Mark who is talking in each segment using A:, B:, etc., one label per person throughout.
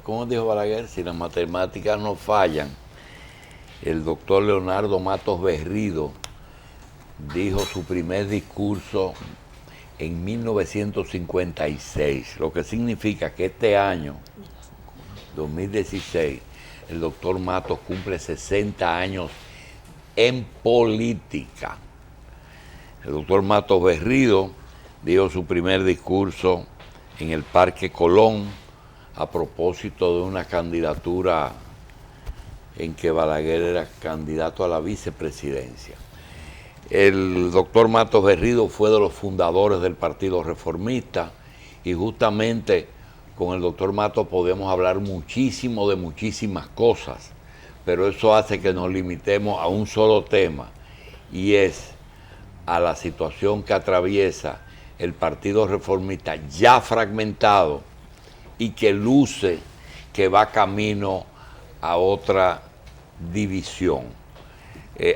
A: ¿cómo dijo Balaguer? Si las matemáticas no fallan, el doctor Leonardo Matos Berrido dijo su primer discurso en 1956, lo que significa que este año, 2016, el doctor Matos cumple 60 años en política. El doctor Matos Berrido dio su primer discurso en el Parque Colón a propósito de una candidatura en que Balaguer era candidato a la vicepresidencia. El doctor Matos Berrido fue de los fundadores del Partido Reformista y justamente con el doctor Matos podemos hablar muchísimo de muchísimas cosas, pero eso hace que nos limitemos a un solo tema y es a la situación que atraviesa el Partido Reformista ya fragmentado y que luce que va camino a otra división.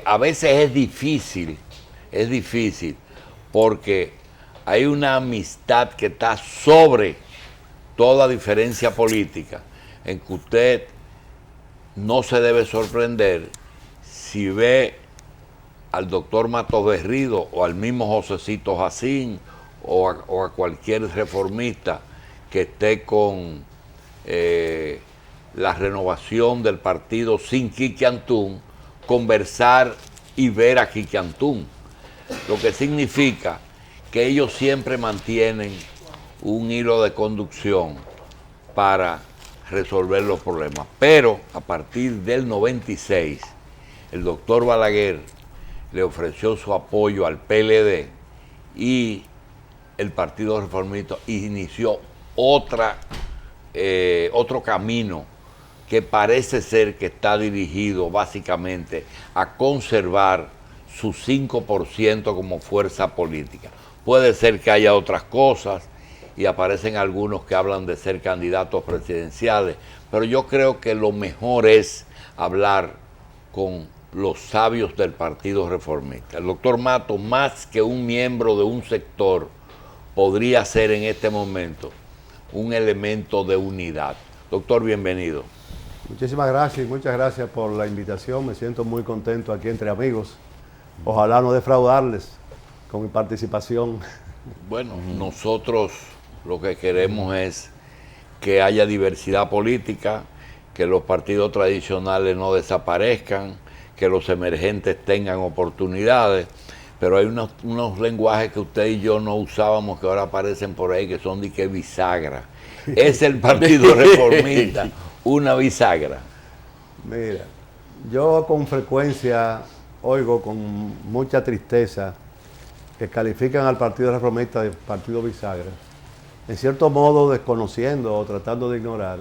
A: A veces es difícil porque hay una amistad que está sobre toda diferencia política, en que usted no se debe sorprender si ve al doctor Matos Berrido o al mismo Josecito Jacín o a cualquier reformista que esté con la renovación del partido sin Quique Antún, conversar y ver a Quique Antún, lo que significa que ellos siempre mantienen un hilo de conducción para resolver los problemas. Pero a partir del 96, el doctor Balaguer le ofreció su apoyo al PLD y el Partido Reformista inició otro camino que parece ser que está dirigido básicamente a conservar su 5% como fuerza política. Puede ser que haya otras cosas y aparecen algunos que hablan de ser candidatos presidenciales, pero yo creo que lo mejor es hablar con los sabios del Partido Reformista. El doctor Matos, más que un miembro de un sector, podría ser en este momento un elemento de unidad. Doctor, bienvenido.
B: Muchísimas gracias y muchas gracias por la invitación. Me siento muy contento aquí entre amigos. Ojalá no defraudarles con mi participación.
A: Bueno, nosotros lo que queremos es que haya diversidad política, que los partidos tradicionales no desaparezcan, que los emergentes tengan oportunidades, pero hay unos lenguajes que usted y yo no usábamos que ahora aparecen por ahí, que son de que bisagra. Es el Partido Reformista una bisagra.
B: Mira, yo con frecuencia oigo con mucha tristeza que califican al Partido Reformista de partido bisagra, en cierto modo desconociendo o tratando de ignorar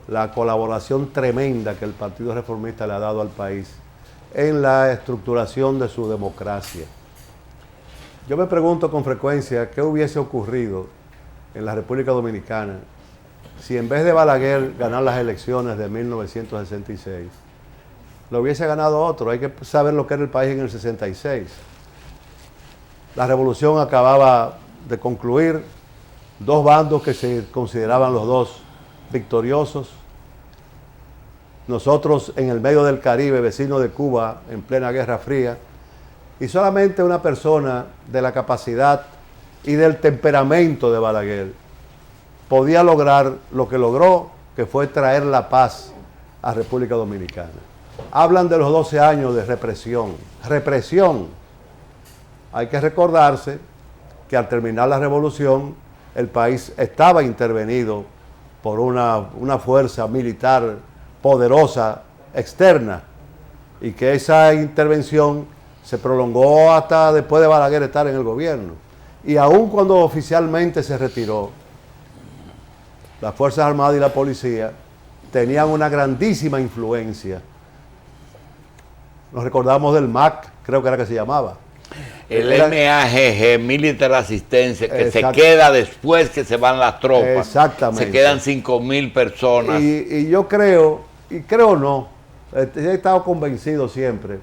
B: la colaboración tremenda que el Partido Reformista le ha dado al país en la estructuración de su democracia. Yo me pregunto con frecuencia qué hubiese ocurrido en la República Dominicana si en vez de Balaguer ganar las elecciones de 1966, lo hubiese ganado otro. Hay que saber lo que era el país en el 66. La revolución acababa de concluir, dos bandos que se consideraban los dos victoriosos. Nosotros en el medio del Caribe, vecino de Cuba, en plena Guerra Fría, y solamente una persona de la capacidad y del temperamento de Balaguer podía lograr lo que logró, que fue traer la paz a República Dominicana. Hablan de los 12 años de represión. Represión. Hay que recordarse que al terminar la revolución, el país estaba intervenido por una fuerza militar poderosa externa y que esa intervención se prolongó hasta después de Balaguer estar en el gobierno. Y aun cuando oficialmente se retiró, las Fuerzas Armadas y la policía tenían una grandísima influencia. Nos recordamos del MAC, creo que era que se llamaba.
A: El MAGG, Militar Asistencia, que se queda después que se van las tropas.
B: Exactamente.
A: Se quedan 5.000 personas.
B: Y yo creo, y creo no, he estado convencido siempre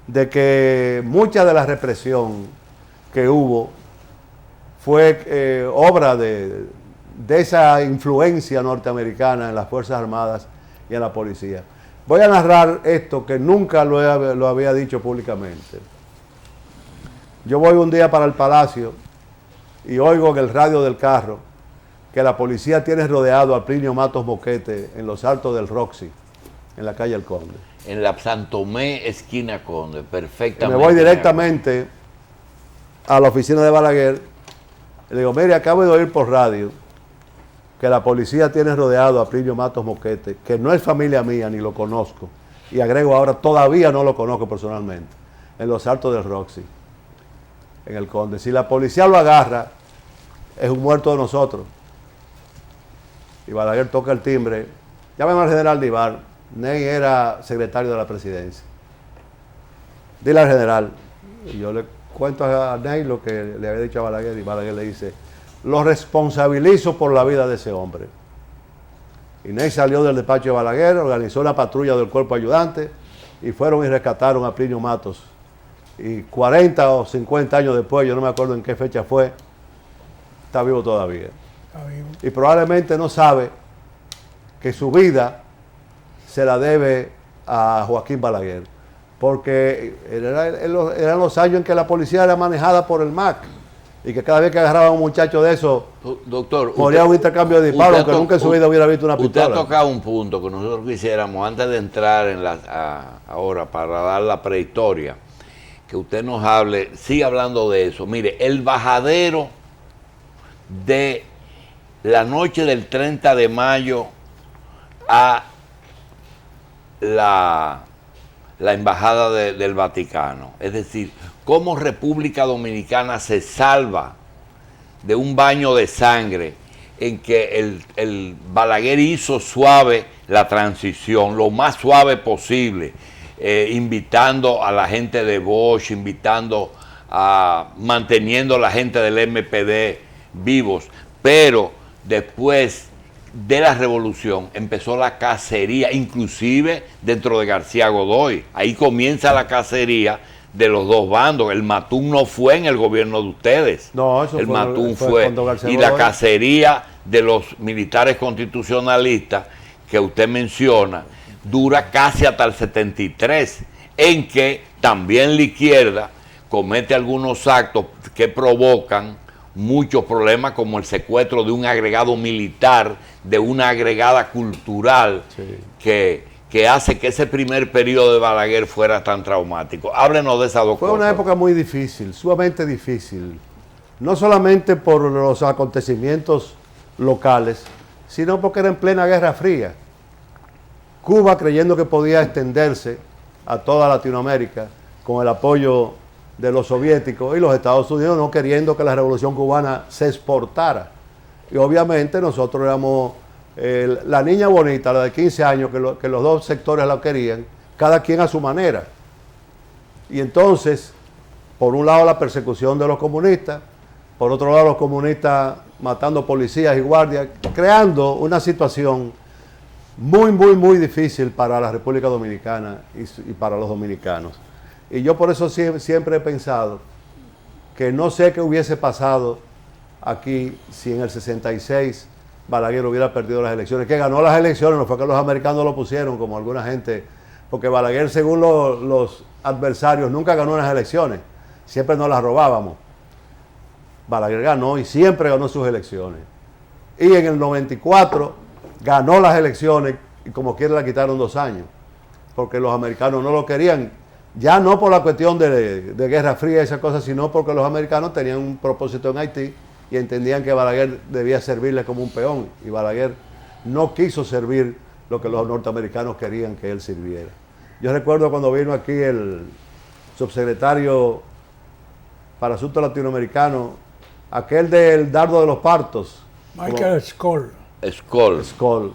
B: de mucha de la represión que hubo fue obra de de esa influencia norteamericana en las Fuerzas Armadas y en la policía. Voy a narrar esto que nunca lo había dicho públicamente. Yo voy un día para el Palacio y oigo en el radio del carro que la policía tiene rodeado a Plinio Matos Boquete en los altos del Roxy, en la calle El Conde.
A: En la Santomé, esquina Conde, perfectamente.
B: Me voy directamente a la oficina de Balaguer. Le digo, mire, acabo de oír por radio que la policía tiene rodeado a Plinio Matos Boquete, que no es familia mía, ni lo conozco. Y agrego ahora, todavía no lo conozco personalmente, en los altos del Roxy, en el Conde. Si la policía lo agarra, es un muerto de nosotros. Y Balaguer toca el timbre. Llámame al general Nivar. Ney era secretario de la presidencia. Dile al general. Y yo le cuento a Ney lo que le había dicho a Balaguer. Y Balaguer le dice, lo responsabilizo por la vida de ese hombre. Y Ney salió del despacho de Balaguer, organizó una patrulla del cuerpo ayudante y fueron y rescataron a Plinio Matos. Y 40 o 50 años después, yo no me acuerdo en qué fecha fue, está vivo todavía. Está vivo. Y probablemente no sabe que su vida se la debe a Joaquín Balaguer, porque eran los años en que la policía era manejada por el MAC y que cada vez que agarraba a un muchacho de eso,
A: doctor,
B: moría un intercambio de disparos, aunque nunca en su vida hubiera visto una pistola.
A: Usted ha tocado un punto que nosotros quisiéramos, antes de entrar en ahora para dar la prehistoria, que usted nos hable, siga hablando de eso. Mire, el bajadero de la noche del 30 de mayo a la embajada del Vaticano, es decir, cómo República Dominicana se salva de un baño de sangre en que el Balaguer hizo suave la transición, lo más suave posible, invitando a la gente de Bosch, manteniendo a la gente del MPD vivos, pero después de la revolución empezó la cacería, inclusive dentro de García Godoy. Ahí comienza la cacería de los dos bandos. El Matún no fue en el gobierno de ustedes.
B: No, eso
A: el
B: fue,
A: Matún
B: fue
A: y la cacería de los militares constitucionalistas que usted menciona dura casi hasta el 73, en que también la izquierda comete algunos actos que provocan muchos problemas, como el secuestro de un agregado militar, de una agregada cultural, sí, que hace que ese primer periodo de Balaguer fuera tan traumático. Háblenos de esas dos cosas.
B: Fue una época muy difícil, sumamente difícil, no solamente por los acontecimientos locales, sino porque era en plena Guerra Fría. Cuba, creyendo que podía extenderse a toda Latinoamérica con el apoyo de los soviéticos, y los Estados Unidos no queriendo que la revolución cubana se exportara. Y obviamente nosotros éramos la niña bonita, la de 15 años, que los dos sectores la querían, cada quien a su manera. Y entonces, por un lado la persecución de los comunistas, por otro lado los comunistas matando policías y guardias, creando una situación muy, muy, muy difícil para la República Dominicana y para los dominicanos. Y yo por eso siempre he pensado que no sé qué hubiese pasado aquí si en el 66 Balaguer hubiera perdido las elecciones. Que ganó las elecciones, no fue que los americanos lo pusieron como alguna gente, porque Balaguer, según los adversarios, nunca ganó unas elecciones, siempre nos las robábamos. Balaguer ganó y siempre ganó sus elecciones. Y en el 94 ganó las elecciones y como quiera le quitaron 2 años, porque los americanos no lo querían. Ya no por la cuestión de Guerra Fría y esas cosas, sino porque los americanos tenían un propósito en Haití y entendían que Balaguer debía servirle como un peón. Y Balaguer no quiso servir lo que los norteamericanos querían que él sirviera. Yo recuerdo cuando vino aquí el subsecretario para Asuntos Latinoamericanos, aquel del Dardo de los Partos.
C: Michael Skoll.
B: Skoll.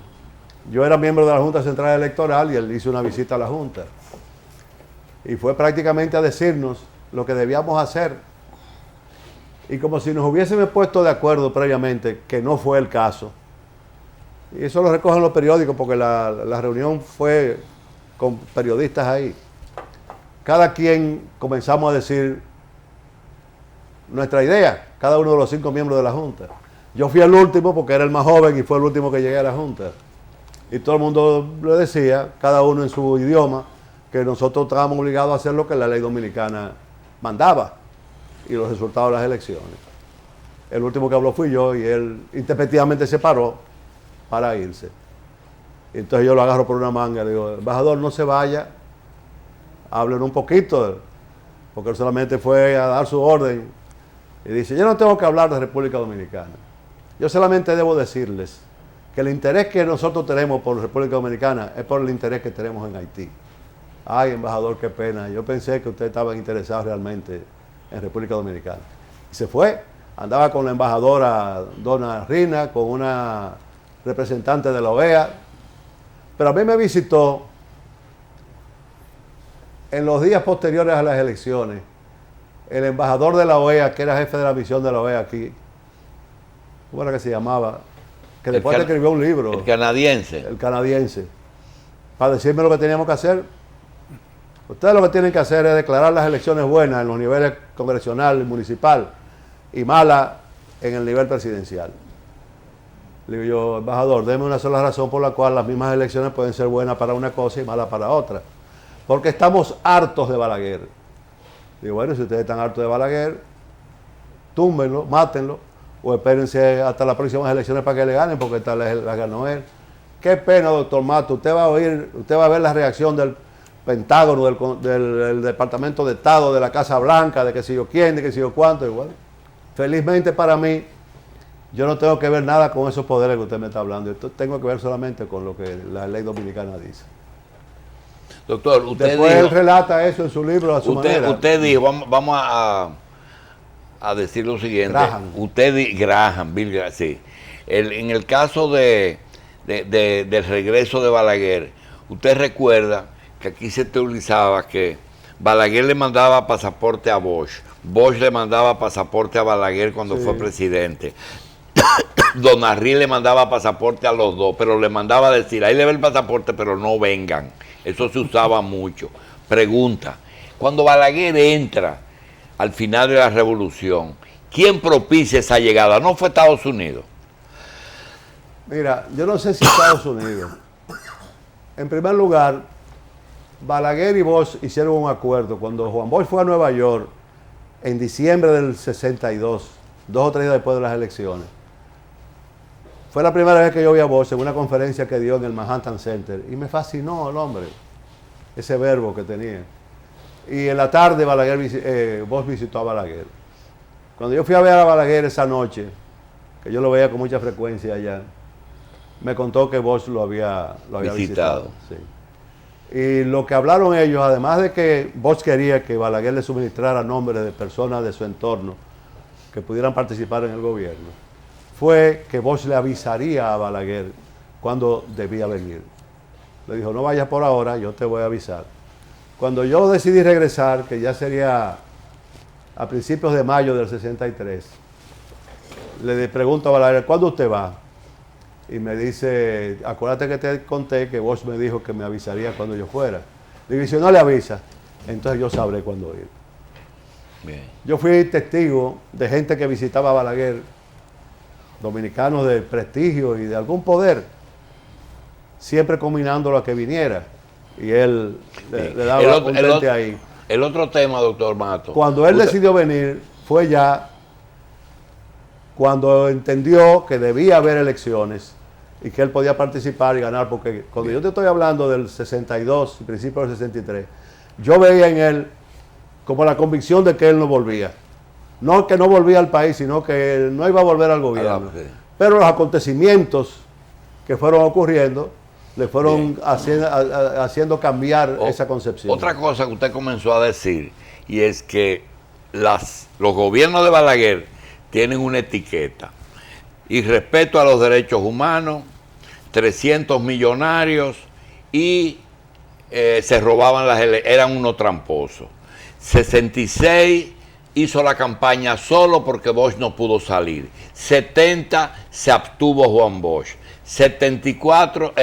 B: Yo era miembro de la Junta Central Electoral y él hizo una visita a la Junta. Y fue prácticamente a decirnos lo que debíamos hacer. Y como si nos hubiésemos puesto de acuerdo previamente, que no fue el caso. Y eso lo recogen los periódicos porque la reunión fue con periodistas ahí. Cada quien comenzamos a decir nuestra idea, cada uno de los 5 miembros de la Junta. Yo fui el último porque era el más joven y fue el último que llegué a la Junta. Y todo el mundo le decía, cada uno en su idioma, que nosotros estábamos obligados a hacer lo que la ley dominicana mandaba y los resultados de las elecciones. El último que habló fui yo y él intempestivamente se paró para irse. Entonces yo lo agarro por una manga y le digo, embajador, no se vaya, hablen un poquito, porque él solamente fue a dar su orden. Y dice, yo no tengo que hablar de República Dominicana. Yo solamente debo decirles que el interés que nosotros tenemos por República Dominicana es por el interés que tenemos en Haití. Ay, embajador, qué pena. Yo pensé que ustedes estaban interesados realmente en República Dominicana. Y se fue. Andaba con la embajadora Donna Rina, con una representante de la OEA. Pero a mí me visitó en los días posteriores a las elecciones el embajador de la OEA, que era jefe de la misión de la OEA aquí. ¿Cómo era que se llamaba? Que después escribió un libro.
A: El canadiense.
B: El canadiense. Para decirme lo que teníamos que hacer. Ustedes lo que tienen que hacer es declarar las elecciones buenas en los niveles congresional y municipal y malas en el nivel presidencial. Le digo yo, embajador, déme una sola razón por la cual las mismas elecciones pueden ser buenas para una cosa y malas para otra. Porque estamos hartos de Balaguer. Digo, bueno, si ustedes están hartos de Balaguer, túmbenlo, mátenlo, o espérense hasta las próximas elecciones para que le ganen, porque esta la ganó él. Qué pena, doctor Mato, usted va a ver la reacción del Pentágono, del Departamento de Estado, de la Casa Blanca, de que sé yo quién, de que sé yo cuánto, igual. Felizmente para mí, yo no tengo que ver nada con esos poderes que usted me está hablando. Yo tengo que ver solamente con lo que la ley dominicana dice.
A: Doctor, usted
B: después
A: dijo,
B: él relata eso en su libro a su manera.
A: Usted dijo, vamos a decir lo siguiente.
B: Graham.
A: Bill Graham, sí. En el caso del regreso de Balaguer, usted recuerda que aquí se teorizaba que Balaguer le mandaba pasaporte a Bosch le mandaba pasaporte a Balaguer cuando fue presidente. Don Arrí le mandaba pasaporte a los dos, pero le mandaba decir, ahí le ve el pasaporte, pero no vengan. Eso se usaba mucho. Pregunta, cuando Balaguer entra al final de la revolución, ¿quién propicia esa llegada? ¿No fue Estados Unidos?
B: Mira, yo no sé si Estados Unidos. En primer lugar, Balaguer y Bosch hicieron un acuerdo. Cuando Juan Bosch fue a Nueva York, en diciembre del 62, 2 o 3 días después de las elecciones, fue la primera vez que yo vi a Bosch en una conferencia que dio en el Manhattan Center y me fascinó el hombre, ese verbo que tenía. Y en la tarde Bosch visitó a Balaguer. Cuando yo fui a ver a Balaguer esa noche, que yo lo veía con mucha frecuencia allá, me contó que Bosch lo había visitado. Sí. Y lo que hablaron ellos, además de que Bosch quería que Balaguer le suministrara nombres de personas de su entorno que pudieran participar en el gobierno, fue que Bosch le avisaría a Balaguer cuando debía venir. Le dijo, no vayas por ahora, yo te voy a avisar. Cuando yo decidí regresar, que ya sería a principios de mayo del 63, le pregunto a Balaguer, ¿cuándo usted va? Y me dice, acuérdate que te conté que Bosch me dijo que me avisaría cuando yo fuera. Le digo, si no le avisa, entonces yo sabré cuándo ir.
A: Bien.
B: Yo fui testigo de gente que visitaba a Balaguer, dominicanos de prestigio y de algún poder, siempre combinándolo a que viniera. Y él le daba un tente ahí.
A: El otro tema, doctor Mato.
B: Cuando él decidió venir, fue ya cuando entendió que debía haber elecciones y que él podía participar y ganar, porque cuando yo te estoy hablando del 62, principio del 63, yo veía en él como la convicción de que él no volvía. No que no volvía al país, sino que él no iba a volver al gobierno. Pero los acontecimientos que fueron ocurriendo le fueron haciendo cambiar esa concepción.
A: Otra cosa que usted comenzó a decir, y es que los gobiernos de Balaguer tienen una etiqueta: irrespeto a los derechos humanos, 300 millonarios y se robaban eran unos tramposos. 66 hizo la campaña solo porque Bosch no pudo salir. 70 se abstuvo Juan Bosch. 74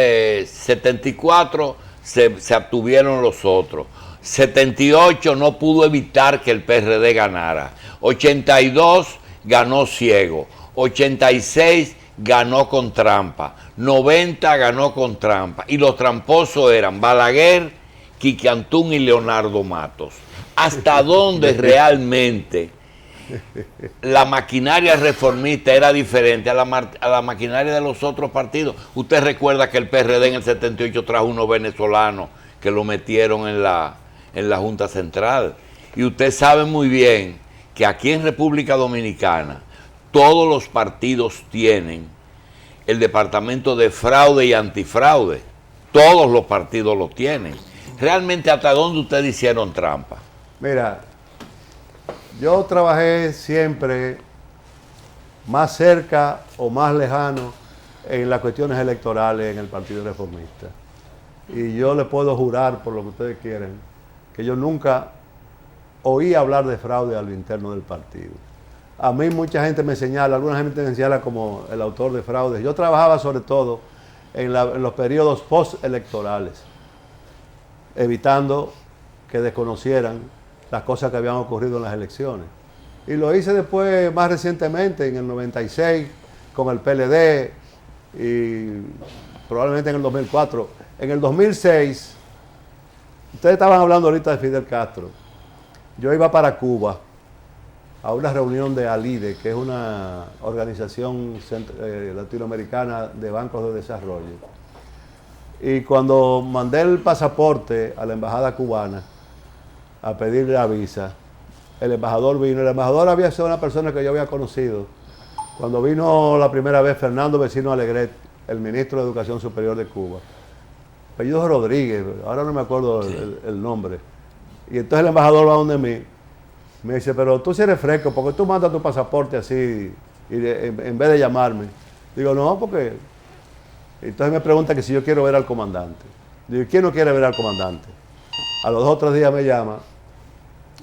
A: se abstuvieron los otros. 78 no pudo evitar que el PRD ganara. 82 ganó ciego. 86 ganó con trampa, 90 ganó con trampa, y los tramposos eran Balaguer, Quique Antún y Leonardo Matos. ¿Hasta dónde realmente la maquinaria reformista era diferente a la maquinaria de los otros partidos? Usted recuerda que el PRD en el 78 trajo unos venezolanos que lo metieron en la Junta Central. Y usted sabe muy bien que aquí en República Dominicana todos los partidos tienen el departamento de fraude y antifraude. Todos los partidos lo tienen. Realmente, ¿hasta dónde ustedes hicieron trampa?
B: Mira, yo trabajé siempre más cerca o más lejano en las cuestiones electorales en el Partido Reformista. Y yo le puedo jurar, por lo que ustedes quieren, que yo nunca oí hablar de fraude a lo interno del partido. A mí mucha gente me señala, alguna gente me señala como el autor de fraudes. Yo trabajaba sobre todo en los periodos postelectorales, evitando que desconocieran las cosas que habían ocurrido en las elecciones. Y lo hice después, más recientemente, en el 96, con el PLD, y probablemente en el 2004. En el 2006, ustedes estaban hablando ahorita de Fidel Castro. Yo iba para Cuba a una reunión de ALIDE, que es una organización latinoamericana de bancos de desarrollo. Y cuando mandé el pasaporte a la embajada cubana a pedirle la visa, el embajador vino. El embajador había sido una persona que yo había conocido cuando vino la primera vez Fernando Vecino Alegret, el ministro de Educación Superior de Cuba. Apellido Rodríguez, ahora no me acuerdo el nombre. Y entonces el embajador va donde mí, me dice, pero tú si eres fresco, ¿por qué tú mandas tu pasaporte así en vez de llamarme? Digo, no, porque... Entonces me pregunta que si yo quiero ver al comandante. Digo, ¿quién no quiere ver al comandante? A los 2 o 3 días me llama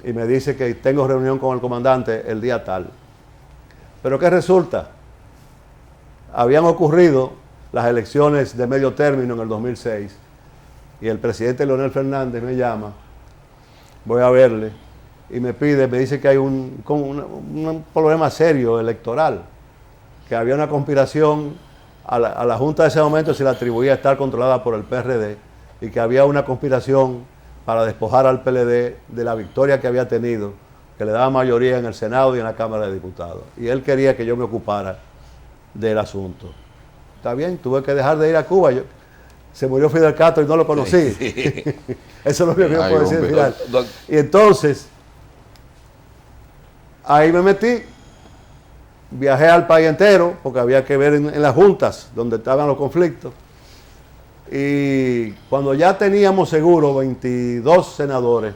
B: y me dice que tengo reunión con el comandante el día tal. Pero ¿qué resulta? Habían ocurrido las elecciones de medio término en el 2006 y el presidente Leonel Fernández me llama, voy a verle y me dice que hay un problema serio electoral, que había una conspiración a la Junta de ese momento, se le atribuía a estar controlada por el PRD y que había una conspiración para despojar al PLD de la victoria que había tenido, que le daba mayoría en el Senado y en la Cámara de Diputados. Y él quería que yo me ocupara del asunto. Está bien, tuve que dejar de ir a Cuba. Se murió Fidel Castro y no lo conocí. Sí. Eso es lo que yo puedo decir al final. Y entonces, ahí me metí. Viajé al país entero, porque había que ver en las juntas donde estaban los conflictos. Y cuando ya teníamos seguro 22 senadores,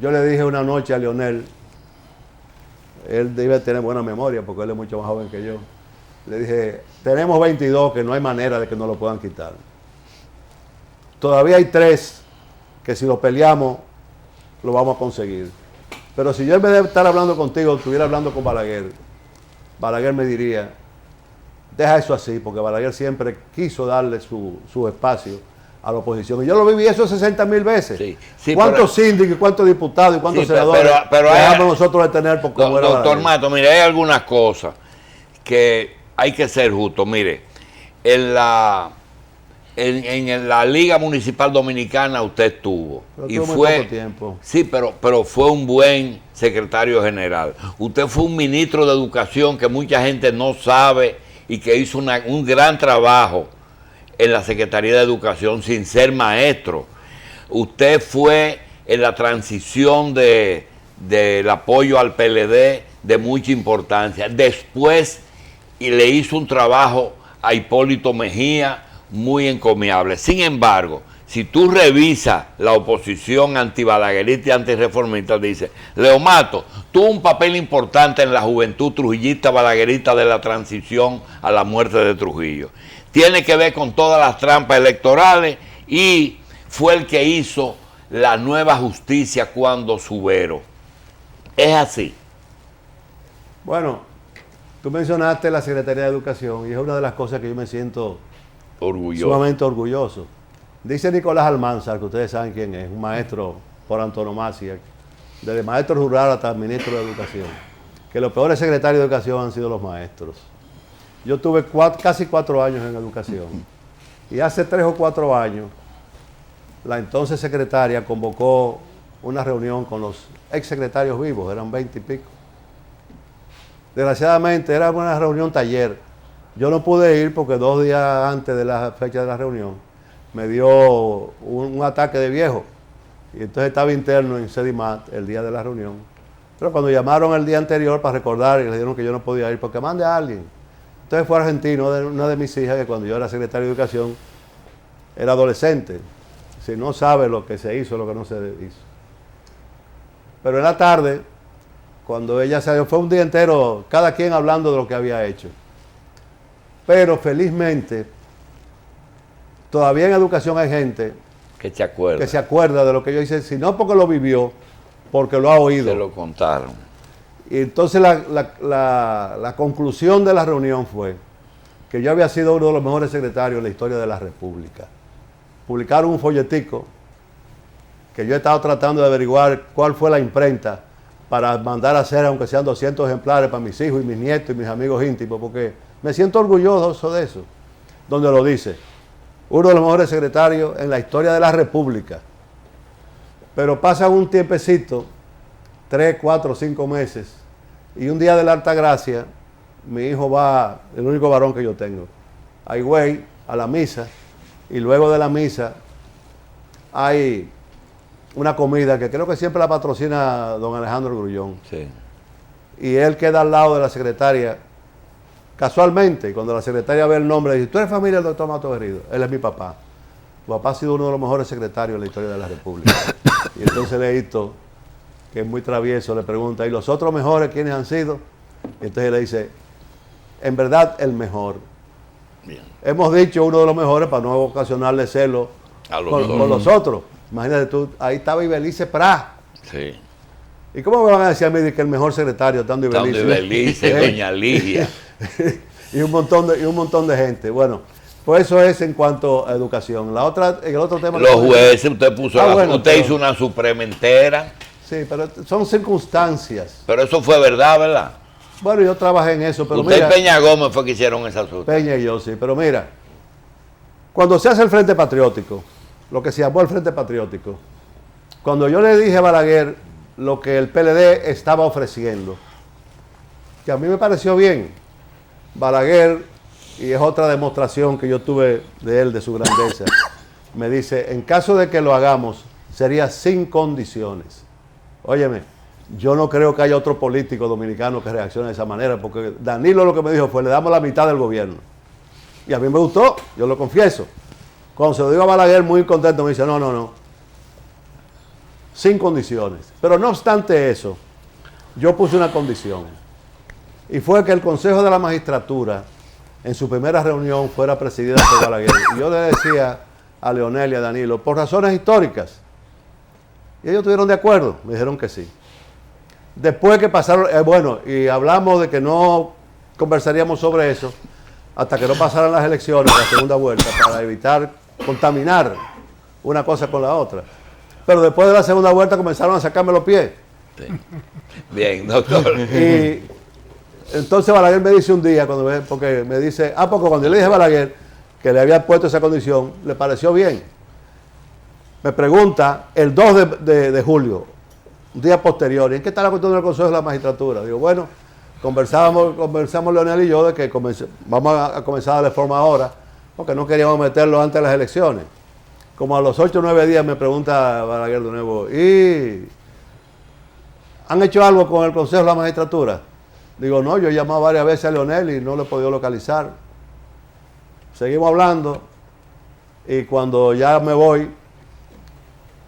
B: yo le dije una noche a Leonel, él debe tener buena memoria porque él es mucho más joven que yo. Le dije, tenemos 22 que no hay manera de que nos lo puedan quitar. Todavía hay 3 que si lo peleamos lo vamos a conseguir. Pero si yo en vez de estar hablando contigo estuviera hablando con Balaguer, Balaguer me diría, deja eso así, porque Balaguer siempre quiso darle su espacio a la oposición. Y yo lo viví eso 60,000 veces. Sí, sí, ¿cuántos síndicos, cuántos diputados y cuántos senadores dejamos nosotros de tener? Porque
A: doctor Mato, mire, hay algunas cosas que hay que ser justo. Mire, en la Liga Municipal Dominicana usted estuvo.
B: Pero y fue muy poco tiempo.
A: Sí, pero fue un buen secretario general. Usted fue un ministro de Educación que mucha gente no sabe y que hizo un gran trabajo en la Secretaría de Educación sin ser maestro. Usted fue en la transición del apoyo al PLD de mucha importancia. Después y le hizo un trabajo a Hipólito Mejía muy encomiable. Sin embargo, si tú revisas la oposición antibalaguerista y antirreformista, dice, Leo Mato tuvo un papel importante en la juventud trujillista balaguerista de la transición a la muerte de Trujillo. Tiene que ver con todas las trampas electorales y fue el que hizo la nueva justicia cuando Subero. Es así.
B: Bueno, tú mencionaste la Secretaría de Educación y es una de las cosas que yo me siento sumamente orgulloso. Dice Nicolás Almanzar, que ustedes saben quién es, un maestro por antonomasia, desde maestro rural hasta ministro de Educación, que los peores secretarios de educación han sido los maestros. Yo tuve casi 4 años en educación y hace 3 o 4 años la entonces secretaria convocó una reunión con los exsecretarios vivos, eran 20 y pico. Desgraciadamente era una reunión taller. Yo no pude ir porque 2 días antes de la fecha de la reunión me dio un ataque de viejo y entonces estaba interno en Sedimat el día de la reunión. Pero cuando llamaron el día anterior para recordar y le dijeron que yo no podía ir porque mande a alguien. Entonces fue argentino, una de mis hijas, que cuando yo era secretario de educación era adolescente. Si no sabe lo que se hizo, lo que no se hizo. Pero en la tarde, cuando ella salió, fue un día entero, cada quien hablando de lo que había hecho. Pero felizmente, todavía en educación hay gente
A: que se
B: acuerda de lo que yo hice, si no porque lo vivió, porque lo ha oído.
A: Se lo contaron.
B: Y entonces la conclusión de la reunión fue que yo había sido uno de los mejores secretarios en la historia de la República. Publicaron un folletico que yo he estado tratando de averiguar cuál fue la imprenta para mandar a hacer, aunque sean 200 ejemplares para mis hijos y mis nietos y mis amigos íntimos, porque me siento orgulloso de eso, donde lo dice, uno de los mejores secretarios en la historia de la República. Pero pasa un tiempecito, 3, 4, 5 meses, y un día de la Altagracia, mi hijo va, el único varón que yo tengo, a Higüey, a la misa, y luego de la misa hay una comida que creo que siempre la patrocina don Alejandro Grullón.
A: Sí.
B: Y él queda al lado de la secretaria, casualmente, y cuando la secretaria ve el nombre, dice, ¿tú eres familia del doctor Mato Berrido? Él es mi papá. Mi papá ha sido uno de los mejores secretarios en la historia de la República. Y entonces Leito, que es muy travieso, le pregunta, ¿y los otros mejores quiénes han sido? Y entonces le dice, en verdad el mejor.
A: Bien.
B: Hemos dicho uno de los mejores para no ocasionarle celo con los otros. Imagínate tú, ahí estaba Ibelice Prat.
A: Sí.
B: ¿Y cómo me van a decir a mí que el mejor secretario estando
A: Ibelice, doña Ligia.
B: y un montón de gente. Bueno, pues eso es en cuanto a educación. El otro tema.
A: Los jueces, usted hizo una suprema entera.
B: Sí, pero son circunstancias.
A: Pero eso fue verdad, ¿verdad?
B: Bueno, yo trabajé en eso, pero
A: usted
B: mira,
A: y Peña Gómez fue que hicieron esa suprema.
B: Peña y yo, sí, pero mira, cuando se hace el Frente Patriótico, lo que se llamó el Frente Patriótico, cuando yo le dije a Balaguer lo que el PLD estaba ofreciendo, que a mí me pareció bien, Balaguer, y es otra demostración que yo tuve de él, de su grandeza, me dice, en caso de que lo hagamos, sería sin condiciones. Óyeme, yo no creo que haya otro político dominicano que reaccione de esa manera, porque Danilo lo que me dijo fue, le damos la mitad del gobierno. Y a mí me gustó, yo lo confieso. Cuando se lo digo a Balaguer, muy contento, me dice, no, sin condiciones. Pero no obstante eso, yo puse una condición. Y fue que el Consejo de la Magistratura, en su primera reunión, fuera presidida por Balaguer. Y yo le decía a Leonel y a Danilo, por razones históricas. Y ellos estuvieron de acuerdo, me dijeron que sí. Después que pasaron, y hablamos de que no conversaríamos sobre eso hasta que no pasaran las elecciones, la segunda vuelta, para evitar contaminar una cosa con la otra. Pero después de la segunda vuelta comenzaron a sacarme los pies.
A: Sí. Bien, doctor.
B: Y entonces Balaguer me dice un día, porque me dice, porque cuando yo le dije a Balaguer que le había puesto esa condición, le pareció bien. Me pregunta el 2 de julio, un día posterior, ¿y en qué está la cuestión del Consejo de la Magistratura? Digo, bueno, conversamos Leonel y yo de que vamos a comenzar a darle forma ahora, porque no queríamos meterlo antes de las elecciones. Como a los 8 o 9 días me pregunta Balaguer de nuevo, ¿y han hecho algo con el Consejo de la Magistratura? Digo, no, yo he llamado varias veces a Leonel y no lo he podido localizar. Seguimos hablando y cuando ya me voy,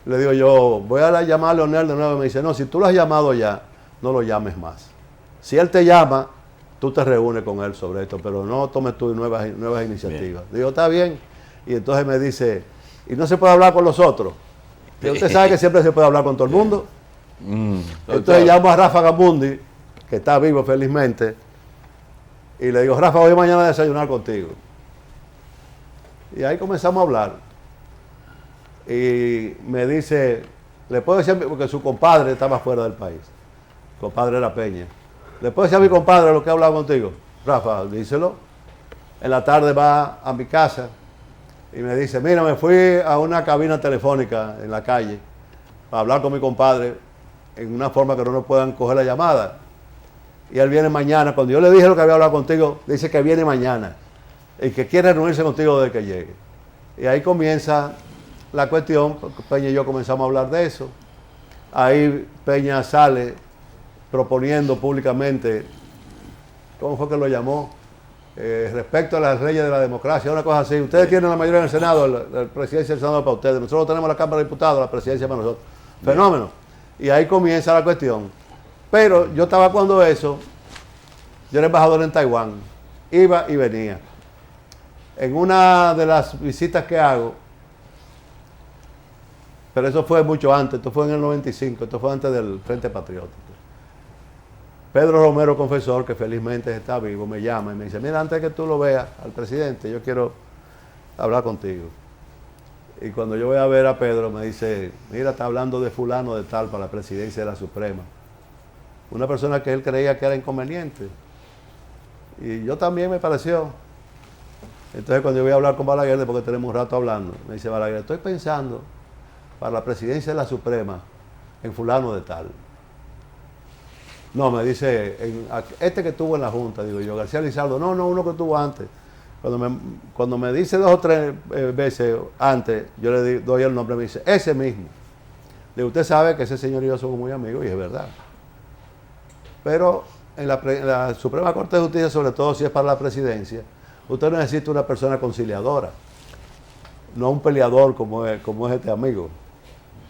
B: le digo yo, voy a llamar a Leonel de nuevo y me dice, no, si tú lo has llamado ya, no lo llames más. Si él te llama, tú te reúnes con él sobre esto, pero no tomes tú nuevas iniciativas. Bien. Digo, está bien. Y entonces me dice, ¿y no se puede hablar con los otros? Y usted sabe que siempre se puede hablar con todo el mundo. Entonces llamo a Rafa Gamundi, que está vivo felizmente, y le digo, Rafa, voy mañana a desayunar contigo. Y ahí comenzamos a hablar. Y me dice, le puedo decir, porque su compadre estaba fuera del país. Su compadre era Peña. ¿Le puedo decir a mi compadre lo que he hablado contigo? Rafa, díselo. En la tarde va a mi casa y me dice, mira, me fui a una cabina telefónica en la calle para hablar con mi compadre en una forma que no nos puedan coger la llamada. Y él viene mañana. Cuando yo le dije lo que había hablado contigo, dice que viene mañana y que quiere reunirse contigo desde que llegue. Y ahí comienza la cuestión, porque Peña y yo comenzamos a hablar de eso. Ahí Peña sale proponiendo públicamente, ¿cómo fue que lo llamó? Respecto a las leyes de la democracia, una cosa así. Ustedes tienen la mayoría en el Senado, la presidencia del Senado para ustedes. Nosotros tenemos la Cámara de Diputados, la presidencia para nosotros. Fenómeno. Y ahí comienza la cuestión. Pero yo estaba cuando eso, yo era embajador en Taiwán, iba y venía. En una de las visitas que hago, pero eso fue mucho antes, esto fue en el 95, esto fue antes del Frente Patriótico. Pedro Romero, confesor, que felizmente está vivo, me llama y me dice, mira, antes que tú lo veas al presidente, yo quiero hablar contigo. Y cuando yo voy a ver a Pedro, me dice, mira, está hablando de fulano de tal para la presidencia de la Suprema. Una persona que él creía que era inconveniente. Y yo también me pareció. Entonces cuando yo voy a hablar con Balaguer, porque tenemos un rato hablando, me dice Balaguer, estoy pensando para la presidencia de la Suprema en fulano de tal. No, me dice, este que estuvo en la Junta, digo yo, García Lizardo, no, uno que estuvo antes. Cuando me dice 2 o 3 veces antes, yo le doy el nombre, me dice, ese mismo. Le digo, usted sabe que ese señor y yo somos muy amigos, y es verdad. Pero en la Suprema Corte de Justicia, sobre todo si es para la presidencia, usted necesita una persona conciliadora, no un peleador como es este amigo.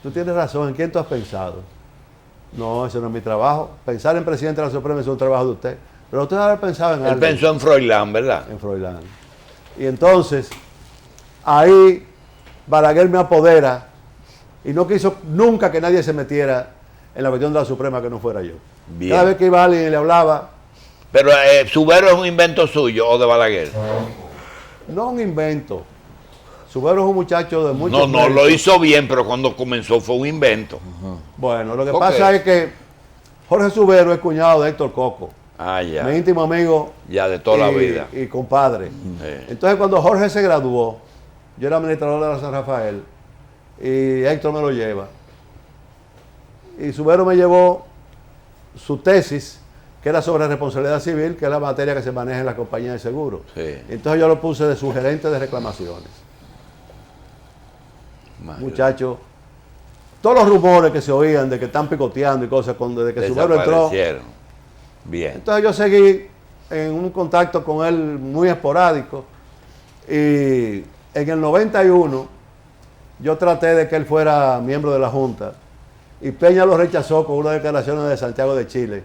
B: Tú tienes razón, ¿en quién tú has pensado? No, ese no es mi trabajo. Pensar en presidente de la Suprema es un trabajo de usted. Pero usted debe haber pensado en
A: él
B: alguien.
A: Pensó en Froilán, ¿verdad?
B: En Froilán. Y entonces, ahí Balaguer me apodera y no quiso nunca que nadie se metiera en la cuestión de la Suprema que no fuera yo.
A: Bien.
B: Cada vez que iba alguien y le hablaba...
A: Pero Subero es un invento suyo o de Balaguer.
B: No un invento. Subero es un muchacho de mucho...
A: No, lo hizo bien, pero cuando comenzó fue un invento.
B: Bueno, lo que pasa es que Jorge Subero es cuñado de Héctor Coco.
A: Ah, ya.
B: Mi íntimo amigo.
A: Ya, de toda la vida.
B: Y compadre. Entonces, cuando Jorge se graduó, yo era administrador de la San Rafael, y Héctor me lo lleva. Y Subero me llevó su tesis, que era sobre responsabilidad civil, que es la materia que se maneja en la compañía de seguros.
A: Sí.
B: Entonces yo lo puse de sugerente de reclamaciones. Muchachos, todos los rumores que se oían de que están picoteando y cosas, desde que Subero entró.
A: Bien.
B: Entonces yo seguí en un contacto con él muy esporádico, y en el 91 yo traté de que él fuera miembro de la Junta, y Peña lo rechazó con unas declaraciones de Santiago de Chile,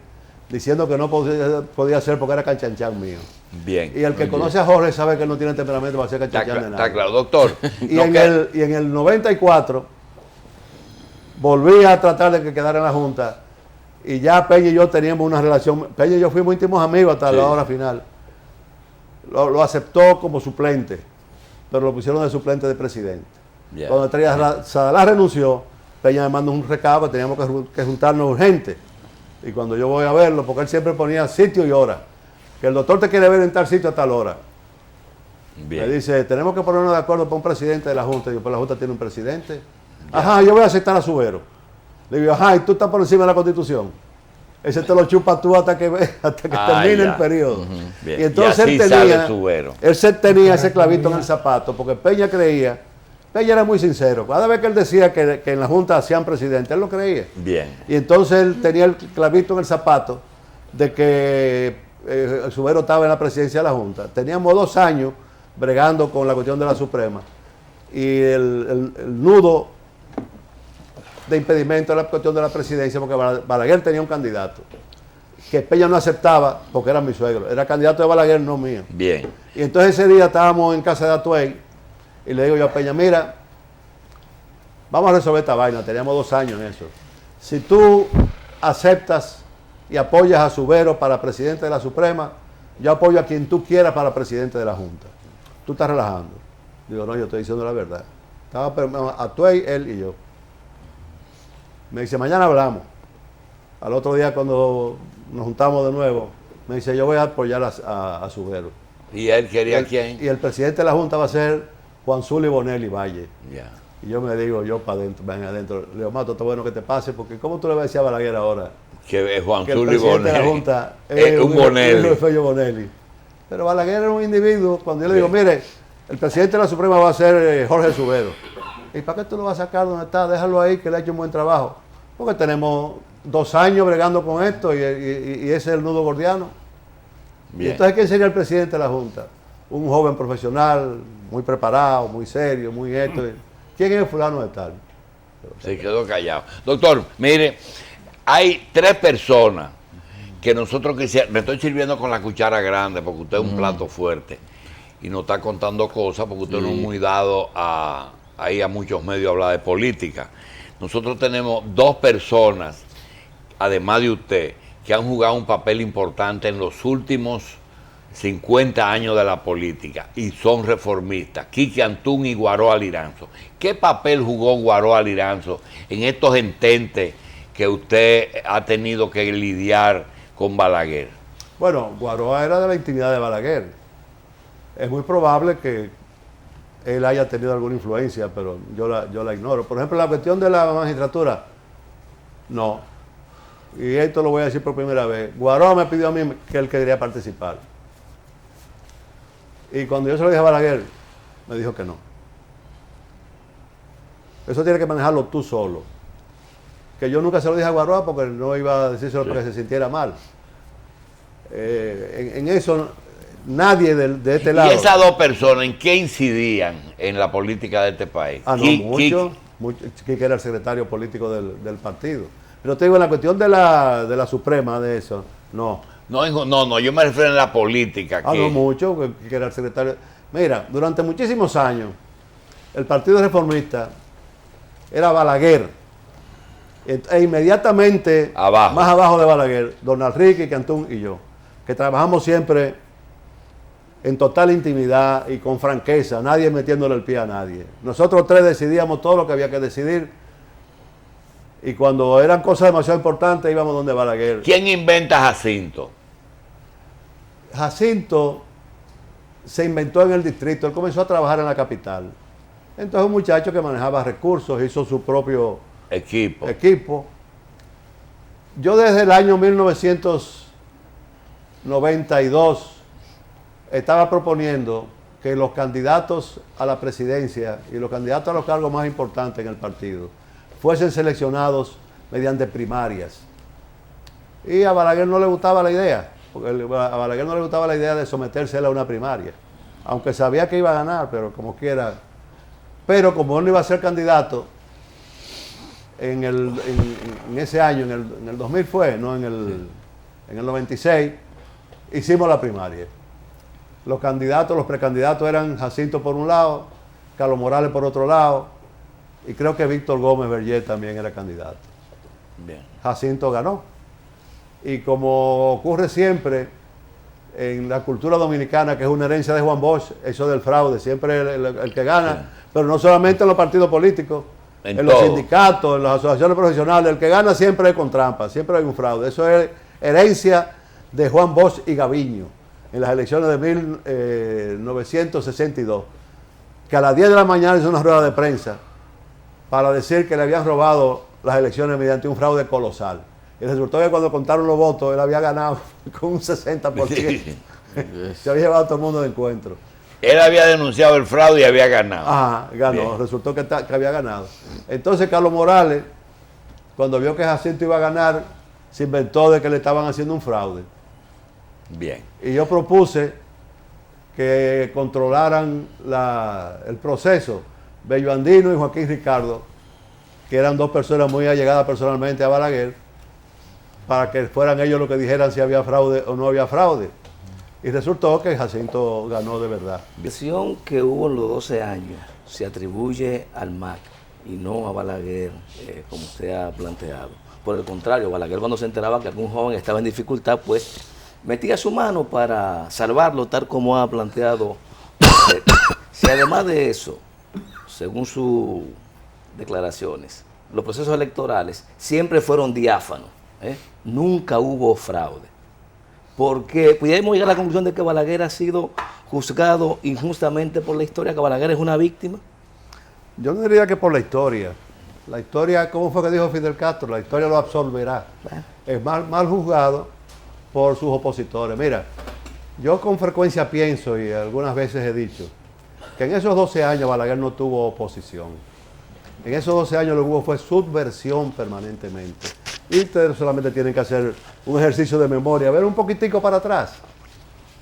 B: diciendo que no podía ser porque era canchanchan mío.
A: Bien.
B: Y el que conoce a Jorge sabe que él no tiene temperamento para ser canchanchan de nada.
A: Está claro, doctor.
B: Y en el 94 volví a tratar de que quedara en la Junta, y ya Peña y yo teníamos una relación. Peña y yo fuimos íntimos amigos hasta la hora final. Lo aceptó como suplente, pero lo pusieron de suplente de presidente. Yeah. Cuando Estrella Sadalá renunció, Peña me mandó un recado que teníamos que juntarnos urgente. Y cuando yo voy a verlo, porque él siempre ponía sitio y hora, que el doctor te quiere ver en tal sitio a tal hora. Bien. Me dice, tenemos que ponernos de acuerdo para un presidente de la Junta. Y yo, pues la Junta tiene un presidente. Ya. Ajá, yo voy a aceptar a Subero. Le digo, ajá, y tú estás por encima de la Constitución. Ese te lo chupas tú hasta que termine el periodo. Y entonces
A: y
B: él tenía ese clavito en el zapato, porque Peña creía, Peña era muy sincero. Cada vez que él decía que en la Junta hacían presidente, él lo creía.
A: Bien.
B: Y entonces él tenía el clavito en el zapato de que Subero estaba en la presidencia de la Junta. Teníamos 2 años bregando con la cuestión de la Suprema. Y el nudo de impedimento era la cuestión de la presidencia, porque Balaguer tenía un candidato que Peña no aceptaba porque era mi suegro. Era candidato de Balaguer, no mío.
A: Bien.
B: Y entonces ese día estábamos en casa de Atuey y le digo yo a Peña, mira, vamos a resolver esta vaina. Teníamos 2 años en eso. Si tú aceptas y apoyas a Subero para presidente de la Suprema, yo apoyo a quien tú quieras para presidente de la Junta. Tú estás relajando. Digo, no, yo estoy diciendo la verdad. Estaba Atuey, él y yo. Me dice, mañana hablamos. Al otro día cuando nos juntamos de nuevo, me dice, yo voy a apoyar a Subero.
A: ¿Y él quería quién?
B: Y el presidente de la Junta va a ser Juan Zuli Bonelli Valle.
A: Ya.
B: Y yo me digo, yo para adentro, ven adentro. Le digo, Mato, está bueno que te pase, porque ¿cómo tú le vas a decir a Balaguer ahora?
A: Que es Juan
B: Que el
A: Zuli
B: presidente de la
A: Bonelli.
B: Junta
A: Es un Bonelli.
B: hijo de Fello Bonelli. Pero Balaguer era un individuo, cuando yo le digo, mire, el presidente de la Suprema va a ser Jorge Subero. ¿Y para qué tú lo vas a sacar donde está? Déjalo ahí, que le ha hecho un buen trabajo. Porque tenemos 2 años bregando con esto y ese es el nudo gordiano.
A: Bien.
B: Y entonces, ¿quién sería el presidente de la Junta? Un joven profesional, muy preparado, muy serio, muy esto. ¿Quién es el fulano de tal?
A: Se quedó callado. Doctor, mire, hay 3 personas que nosotros quisiéramos. Me estoy sirviendo con la cuchara grande porque usted es un plato fuerte y nos está contando cosas porque usted no es muy dado a muchos medios a hablar de política. Nosotros tenemos 2 personas, además de usted, que han jugado un papel importante en los últimos 50 años de la política y son reformistas, Quique Antún y Guaroa Liranzo. ¿Qué papel jugó Guaroa Liranzo en estos ententes que usted ha tenido que lidiar con Balaguer?
B: Bueno, Guaroa era de la intimidad de Balaguer. Es muy probable que él haya tenido alguna influencia, pero yo la ignoro. Por ejemplo, la cuestión de la magistratura, no. Y esto lo voy a decir por primera vez. Guaroa me pidió a mí que él quería participar. Y cuando yo se lo dije a Balaguer, me dijo que no. Eso tienes que manejarlo tú solo. Que yo nunca se lo dije a Guaroa porque no iba a decírselo porque se sintiera mal. En eso, nadie de este lado.
A: ¿Y esas 2 personas en qué incidían en la política de este país?
B: Ah, no, mucho. Quique era el secretario político del partido. Pero te digo, en la cuestión de la Suprema, de eso, no.
A: No, yo me refiero a la política.
B: Ah, no mucho, que era el secretario. Mira, durante muchísimos años, el Partido Reformista era Balaguer. E inmediatamente, más abajo de Balaguer, don Enrique, Cantún y yo, que trabajamos siempre en total intimidad y con franqueza, nadie metiéndole el pie a nadie. Nosotros 3 decidíamos todo lo que había que decidir. Y cuando eran cosas demasiado importantes, íbamos donde Balaguer.
A: ¿Quién inventa Jacinto?
B: Jacinto se inventó en el distrito, él comenzó a trabajar en la capital. Entonces un muchacho que manejaba recursos, hizo su propio equipo. Yo desde el año 1992 estaba proponiendo que los candidatos a la presidencia y los candidatos a los cargos más importantes en el partido fuesen seleccionados mediante primarias. Y a Balaguer no le gustaba la idea, porque a Balaguer no le gustaba la idea de someterse a una primaria, aunque sabía que iba a ganar, pero como quiera. Pero como él no iba a ser candidato en ese año, en el 2000 fue, no en el 96, hicimos la primaria. Los precandidatos eran Jacinto por un lado, Carlos Morales por otro lado, y creo que Víctor Gómez Berger también era candidato.
A: Bien.
B: Jacinto ganó. Y como ocurre siempre en la cultura dominicana, que es una herencia de Juan Bosch, eso del fraude, siempre el que gana, sí. Pero no solamente en los partidos políticos, en los sindicatos, en las asociaciones profesionales, el que gana siempre es con trampa, siempre hay un fraude. Eso es herencia de Juan Bosch y Gaviño en las elecciones de 1962, que a las 10 de la mañana hizo una rueda de prensa para decir que le habían robado las elecciones mediante un fraude colosal. Y resultó que cuando contaron los votos, él había ganado con un 60%. Sí. Se había llevado a todo el mundo de encuentro.
A: Él había denunciado el fraude y había ganado.
B: Ajá, ganó. Bien. Resultó que había ganado. Entonces Carlos Morales, cuando vio que Jacinto iba a ganar, se inventó de que le estaban haciendo un fraude.
A: Bien.
B: Y yo propuse que controlaran el proceso Bello Andino y Joaquín Ricardo, que eran 2 personas muy allegadas personalmente a Balaguer, para que fueran ellos los que dijeran si había fraude o no había fraude. Y resultó que Jacinto ganó de verdad.
C: La elección que hubo en los 12 años se atribuye al MAC y no a Balaguer, como usted ha planteado. Por el contrario, Balaguer, cuando se enteraba que algún joven estaba en dificultad, pues metía su mano para salvarlo, tal como ha planteado usted. Si además de eso, según sus declaraciones, los procesos electorales siempre fueron diáfanos, nunca hubo fraude. Porque pudiéramos llegar a la conclusión de que Balaguer ha sido juzgado injustamente por la historia, que Balaguer es una víctima.
B: Yo no diría que por la historia. La historia, ¿cómo fue que dijo Fidel Castro? La historia lo absolverá. Es mal juzgado por sus opositores. Mira, yo con frecuencia pienso, y algunas veces he dicho, que en esos 12 años Balaguer no tuvo oposición. En esos 12 años lo que hubo fue subversión permanentemente. Y ustedes solamente tienen que hacer un ejercicio de memoria, ver un poquitico para atrás.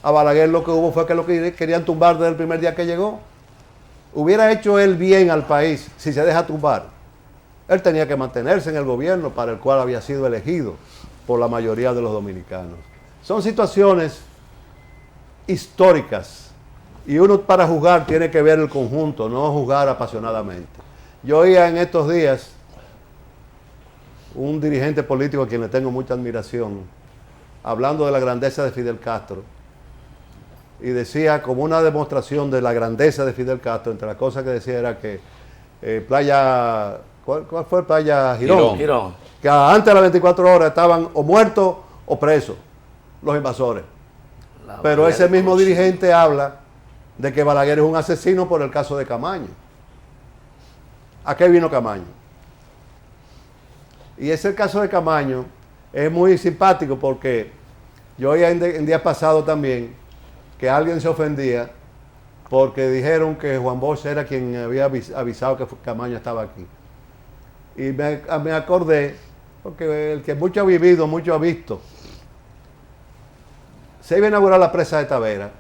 B: A Balaguer lo que hubo fue que lo querían tumbar desde el primer día que llegó. Hubiera hecho él bien al país si se deja tumbar. Él tenía que mantenerse en el gobierno para el cual había sido elegido por la mayoría de los dominicanos. Son situaciones históricas y uno para juzgar tiene que ver el conjunto, no juzgar apasionadamente. Yo oía en estos días un dirigente político a quien le tengo mucha admiración, hablando de la grandeza de Fidel Castro, y decía como una demostración de la grandeza de Fidel Castro, entre las cosas que decía era que Playa, ¿cuál fue? Playa Girón.
C: Girón.
B: Que antes de las 24 horas estaban o muertos o presos los invasores. Pero ese mismo dirigente habla de que Balaguer es un asesino por el caso de Camaño. ¿A qué vino Camaño? Y ese caso de Camaño es muy simpático porque yo oía en días pasados también que alguien se ofendía porque dijeron que Juan Bosch era quien había avisado que Camaño estaba aquí. Y me acordé, porque el que mucho ha vivido, mucho ha visto. Se iba a inaugurar la presa de Tavera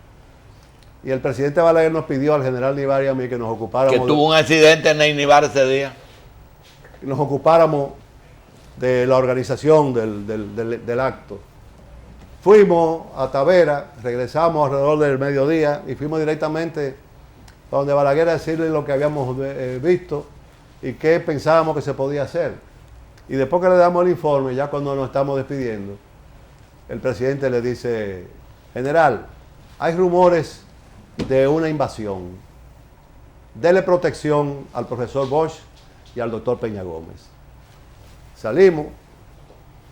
B: y el presidente Balaguer nos pidió al general Nivar y a mí que nos ocupáramos.
A: Que tuvo un accidente en Nivar ese día.
B: Nos ocupáramos de la organización del acto. Fuimos a Tavera, regresamos alrededor del mediodía y fuimos directamente a donde Balaguer a decirle lo que habíamos visto y qué pensábamos que se podía hacer. Y después que le damos el informe, ya cuando nos estamos despidiendo, el presidente le dice: general, hay rumores de una invasión. Dele protección al profesor Bosch y al doctor Peña Gómez. Salimos.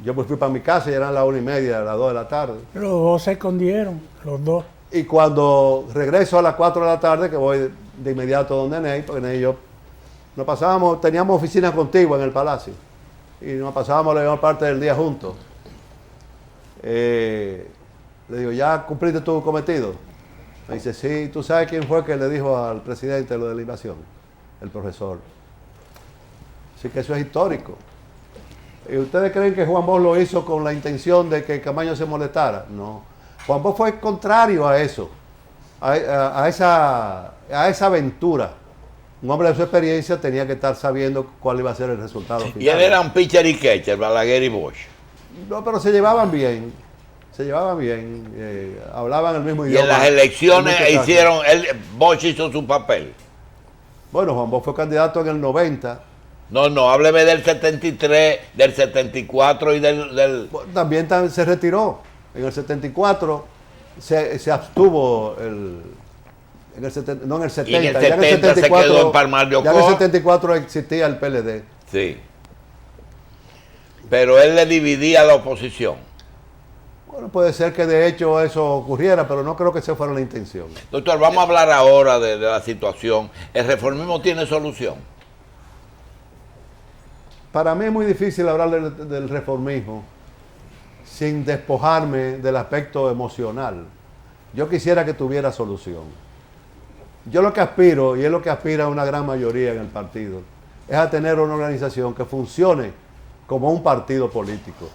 B: Yo pues fui para mi casa y eran las 1:30, las 2 de la tarde.
D: Los dos se escondieron, los dos.
B: Y cuando regreso a las 4 de la tarde, que voy de inmediato donde Ney, porque Ney y yo nos pasábamos, teníamos oficinas contiguas en el palacio. Y nos pasábamos la mayor parte del día juntos. Le digo, ¿ya cumpliste tu cometido? Me dice, sí. ¿Tú sabes quién fue que le dijo al presidente lo de la invasión? El profesor. Así que eso es histórico. ¿Y ustedes creen que Juan Bosch lo hizo con la intención de que Camaño se molestara? No. Juan Bosch fue contrario a eso, a esa aventura. Un hombre de su experiencia tenía que estar sabiendo cuál iba a ser el resultado final.
A: Y él era un pitcher y catcher, Balaguer y Bosch.
B: No, pero se llevaban bien. Hablaban el mismo idioma.
A: Y en las elecciones Bosch hizo su papel.
B: Bueno, Juan Bosch fue candidato en el 90.
A: No, hábleme del 73, del 74 y del...
B: También se retiró. En el 74 se abstuvo no en el 70.
A: Y en el
B: ya
A: 70 se quedó en Palmar de Ocoa.
B: Ya en el 74 existía el PLD.
A: Sí. Pero él le dividía a la oposición.
B: Bueno, puede ser que de hecho eso ocurriera, pero no creo que esa fuera la intención.
A: Doctor, vamos a hablar ahora de la situación. ¿El reformismo tiene solución?
B: Para mí es muy difícil hablar del reformismo sin despojarme del aspecto emocional. Yo quisiera que tuviera solución. Yo lo que aspiro, y es lo que aspira una gran mayoría en el partido, es a tener una organización que funcione como un partido político.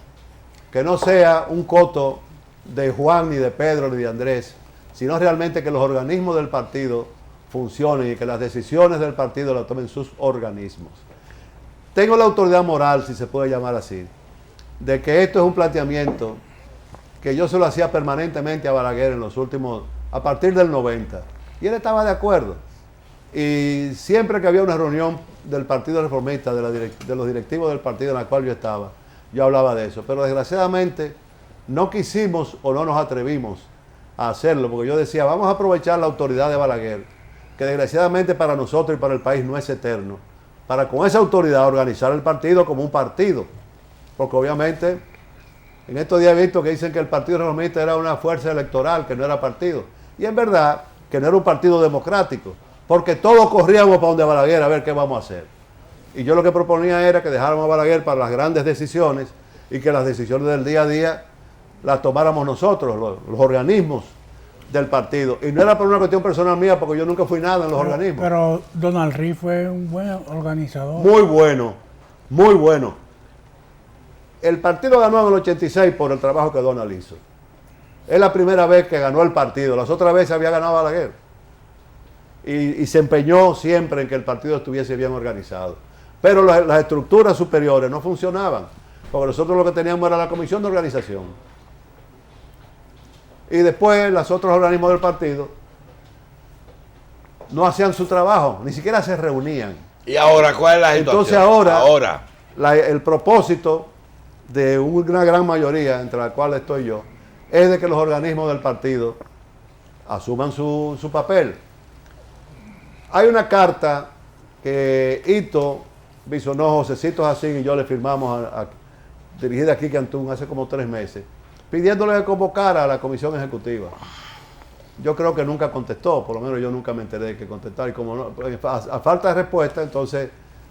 B: Que no sea un coto de Juan, ni de Pedro, ni de Andrés, sino realmente que los organismos del partido funcionen y que las decisiones del partido las tomen sus organismos. Tengo la autoridad moral, si se puede llamar así, de que esto es un planteamiento que yo se lo hacía permanentemente a Balaguer a partir del 90. Y él estaba de acuerdo. Y siempre que había una reunión del Partido Reformista, de los directivos del partido en la cual yo estaba, yo hablaba de eso. Pero desgraciadamente no quisimos o no nos atrevimos a hacerlo, porque yo decía, vamos a aprovechar la autoridad de Balaguer, que desgraciadamente para nosotros y para el país no es eterno, para con esa autoridad organizar el partido como un partido. Porque obviamente En estos días he visto que dicen que el Partido Reformista era una fuerza electoral, que no era partido. Y es verdad que no era un partido democrático, porque todos corríamos para donde Balaguer a ver qué vamos a hacer. Y yo lo que proponía era que dejáramos a Balaguer para las grandes decisiones y que las decisiones del día a día las tomáramos nosotros, los organismos del partido. Y no era por una cuestión personal mía, porque yo nunca fui nada en los organismos.
D: Pero Donald Reed fue un buen organizador.
B: Muy bueno, muy bueno. El partido ganó en el 86 por el trabajo que Donald hizo. Es la primera vez que ganó el partido. Las otras veces había ganado Balaguer. Y se empeñó siempre en que el partido estuviese bien organizado. Pero las estructuras superiores no funcionaban, porque nosotros lo que teníamos era la comisión de organización. Y después los otros organismos del partido no hacían su trabajo, ni siquiera se reunían.
A: ¿Y ahora cuál es la situación?
B: Entonces ahora el propósito de una gran mayoría, entre la cual estoy yo, es de que los organismos del partido asuman su papel. Hay una carta que Hito, Bisonó, Josecito Jacín y yo le firmamos dirigida a Quique Antún hace como 3 meses, pidiéndole que convocara a la comisión ejecutiva. Yo creo que nunca contestó, por lo menos yo nunca me enteré de que contestara, y como no, a falta de respuesta, entonces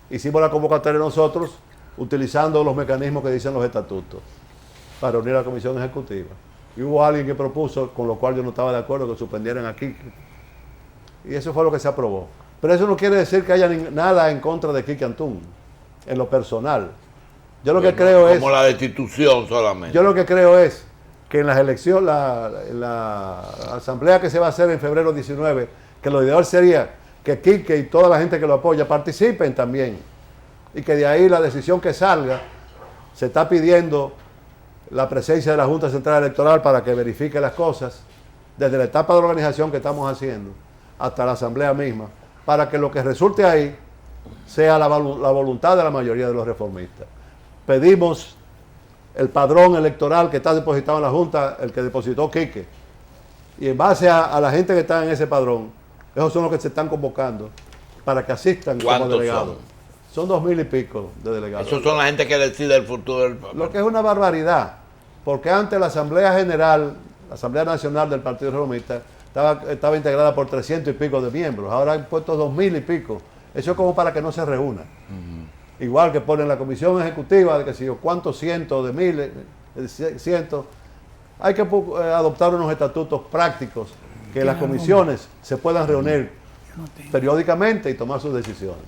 B: hicimos la convocatoria nosotros, utilizando los mecanismos que dicen los estatutos, para reunir a la comisión ejecutiva. Y hubo alguien que propuso, con lo cual yo no estaba de acuerdo, que suspendieran aquí. Y eso fue lo que se aprobó. Pero eso no quiere decir que haya nada en contra de Quique Antún, en lo personal. Yo lo que creo es...
A: Como la destitución solamente.
B: Yo lo que creo es que en las elecciones, la asamblea que se va a hacer en febrero 19, que lo ideal sería que Quique y toda la gente que lo apoya participen también. Y que de ahí la decisión que salga, se está pidiendo la presencia de la Junta Central Electoral para que verifique las cosas, desde la etapa de organización que estamos haciendo hasta la asamblea misma, para que lo que resulte ahí sea la voluntad de la mayoría de los reformistas. Pedimos el padrón electoral que está depositado en la Junta, el que depositó Quique, y en base a la gente que está en ese padrón, esos son los que se están convocando para que asistan como delegados. Son 2,000 y pico de delegados.
A: Esos son la gente que decide el futuro del
B: país. Lo que es una barbaridad, porque antes la Asamblea General, la Asamblea Nacional del Partido Reformista, estaba integrada por 300 y pico de miembros. Ahora han puesto 2,000 y pico. Eso es como para que no se reúnan. Igual que ponen la comisión ejecutiva de que si yo cuántos cientos de miles, cientos. Hay que adoptar unos estatutos prácticos, que las comisiones se puedan reunir periódicamente y tomar sus decisiones.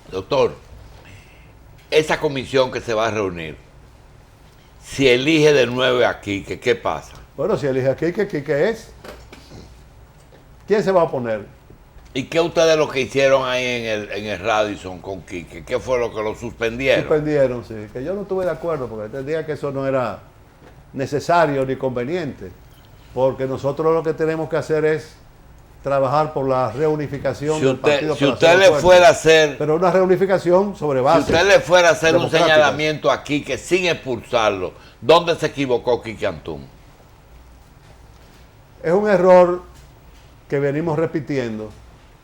A: Doctor, esa comisión que se va a reunir, si elige de nuevo a Quique, ¿qué pasa?
B: Bueno, si elige a Quique, Quique es. ¿Quién se va a oponer?
A: ¿Y qué ustedes lo que hicieron ahí en el Radisson con Quique? ¿Qué fue lo que lo suspendieron?
B: Suspendieron, sí. Que yo no estuve de acuerdo, porque entendía que eso no era necesario ni conveniente. Porque nosotros lo que tenemos que hacer es trabajar por la reunificación del partido.
A: Si usted le fuera a hacer...
B: Pero una reunificación sobre base.
A: Si usted le fuera a hacer un señalamiento a Quique sin expulsarlo, ¿dónde se equivocó Quique Antún?
B: Es un error que venimos repitiendo,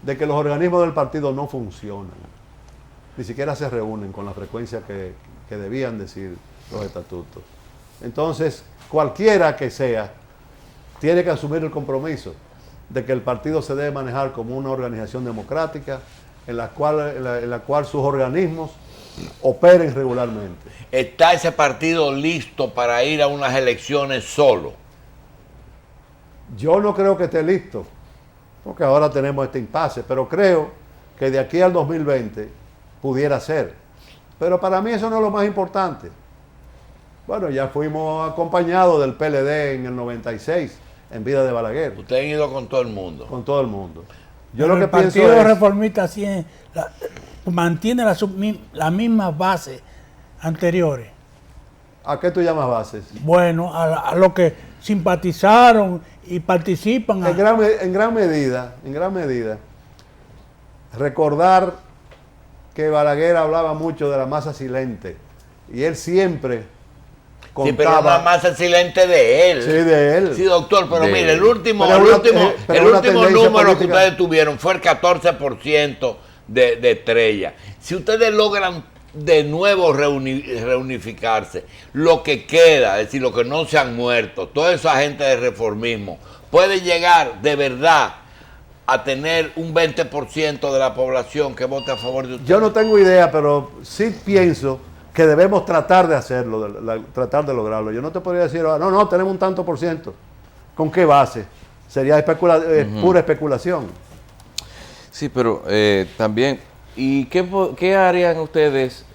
B: de que los organismos del partido no funcionan. Ni siquiera se reúnen con la frecuencia que debían decir los estatutos. Entonces, cualquiera que sea, tiene que asumir el compromiso de que el partido se debe manejar como una organización democrática en la cual sus organismos operen regularmente.
A: ¿Está ese partido listo para ir a unas elecciones solo?
B: Yo no creo que esté listo, porque ahora tenemos este impasse, pero creo que de aquí al 2020 pudiera ser. Pero para mí eso no es lo más importante. Bueno, ya fuimos acompañados del PLD en el 96, en vida de Balaguer.
A: Usted ha ido con todo el mundo.
B: Con todo el mundo. Yo
D: pero
B: lo que
D: el
B: pienso
D: Partido
B: es...
D: Reformista mantiene las mismas bases anteriores.
B: ¿A qué tú llamas bases?
D: Bueno, a los que simpatizaron y participan.
B: En gran medida, recordar que Balaguer hablaba mucho de la masa silente y él siempre contaba...
A: Sí, pero una masa silente de él.
B: Sí, de él.
A: Sí, doctor, pero mire, el último
B: tendencia
A: número que
B: política
A: ustedes tuvieron fue el 14% de estrella. Si ustedes logran de nuevo reunificarse, lo que queda, es decir, los que no se han muerto, toda esa gente de reformismo, puede llegar de verdad a tener un 20% de la población que vote a favor de usted?
B: Yo no tengo idea, pero sí pienso que debemos tratar de hacerlo, tratar de lograrlo. Yo no te podría decir, no, tenemos un tanto por ciento. ¿Con qué base? Sería pura especulación.
E: Sí, pero también, ¿y qué harían ustedes?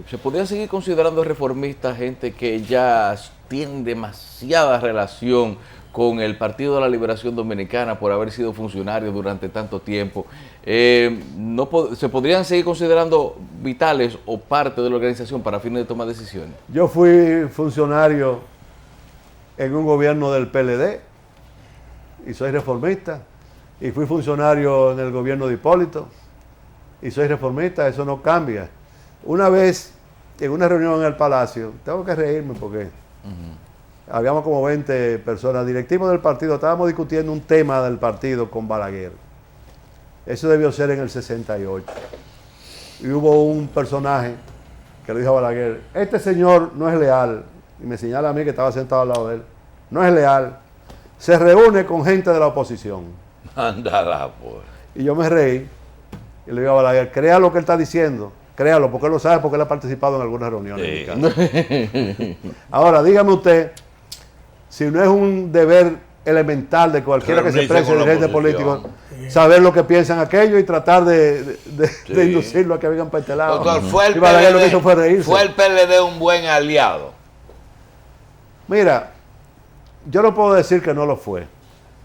E: ¿Se podrían seguir considerando reformistas gente que ya tienen demasiada relación con el Partido de la Liberación Dominicana por haber sido funcionarios durante tanto tiempo? ¿Se podrían seguir considerando vitales o parte de la organización para fines de tomar decisiones?
B: Yo fui funcionario en un gobierno del PLD y soy reformista, y fui funcionario en el gobierno de Hipólito y soy reformista, eso no cambia. Una vez, en una reunión en el Palacio, tengo que reírme porque habíamos como 20 personas, directivos del partido, estábamos discutiendo un tema del partido con Balaguer. Eso debió ser en el 68. Y hubo un personaje que le dijo a Balaguer, este señor no es leal, y me señala a mí que estaba sentado al lado de él, no es leal, se reúne con gente de la oposición.
A: Ándala, pues.
B: Y yo me reí y le digo a Balaguer, crea lo que él está diciendo, créalo, porque él lo sabe, porque él ha participado en algunas reuniones.
A: Sí.
B: En mi casa. Ahora, dígame usted, si no es un deber elemental de cualquiera que se
A: Reunirse
B: precie
A: con la
B: dirigente
A: oposición.
B: político, saber lo que piensan aquellos y tratar de inducirlo a que vengan para este lado.
A: Doctor, ¿fue el
B: Y Balaguer lo que hizo fue reírse.
A: ¿Fue el PLD un buen aliado?
B: Mira, yo no puedo decir que no lo fue,